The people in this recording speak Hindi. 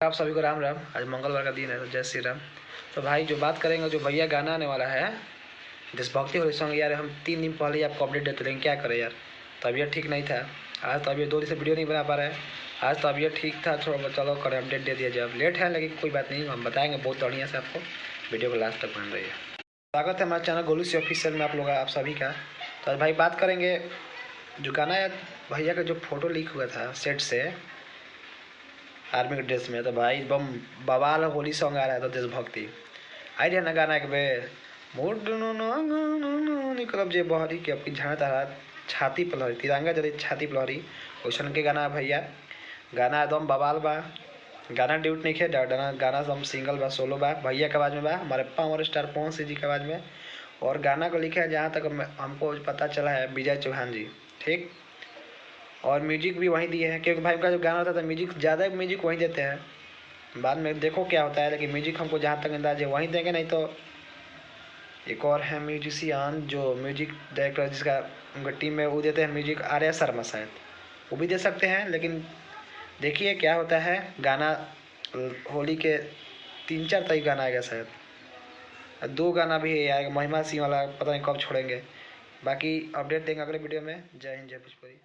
आप सभी को राम राम। आज मंगलवार का दिन है, तो जय श्री राम। तो भाई जो बात करेंगे, जो भैया गाना आने वाला है देशभक्ति वाले सॉन्ग, यार हम 3 दिन पहले ही आपको अपडेट देते, लेकिन क्या करें यार, तबीयत ठीक नहीं था। आज तबीयत 2 दिन से वीडियो नहीं बना पा रहे हैं। आज तबीयत ठीक था, थोड़ा चलो करें अपडेट दे दिया जाए। लेट है लेकिन कोई बात नहीं, हम बताएंगे बहुत बढ़िया से आपको। वीडियो को लास्ट तक बन रही है। स्वागत है हमारे चैनल गोलू सी ऑफिशियल में आप सभी का। तो आज भाई बात करेंगे जो गाना है भैया का, जो फोटो लीक हुआ था सेट से आर्मी के ड्रेस में, तो भाई बम बवाल होली सॉन्ग आ रहा है। तो देशभक्ति आई रहा ना गाना एक बे मोड निकलब जे बहरी के आपकी झाड़ तारा छाती पलहरी तिरंगा जरी छाती पलहरी वैसन के गाना है भैया। गाना एकदम बवाल बा। गाना ड्यूट नहीं है, गाना एकदम सिंगल बा, सोलो बा, भैया के आवाज़ में बा, हमारे पावर स्टार पवन सिंह जी के आवाज़ में। और गाना को लिखा है जहाँ तक हमको पता चला है विजय चौहान जी, ठीक। और म्यूजिक भी वहीं दिए हैं, क्योंकि भाई का जो गाना होता था म्यूजिक ज़्यादा म्यूजिक वहीं देते हैं। बाद में देखो क्या होता है, लेकिन म्यूजिक हमको जहाँ तक अंदाज है वहीं देंगे। नहीं तो एक और है म्यूजिशियन जो म्यूजिक डायरेक्टर जिसका उनका टीम में, वो देते हैं म्यूजिक आर्या शर्मा शायद, वो भी दे सकते हैं। लेकिन देखिए क्या होता है। गाना होली के 3-4 तारीख गाना आएगा शायद। 2 गाना भी आएगा, महिमा सिंह वाला पता नहीं कब छोड़ेंगे। बाकी अपडेट देंगे अगले वीडियो में। जय हिंद, जय भोजपुरी।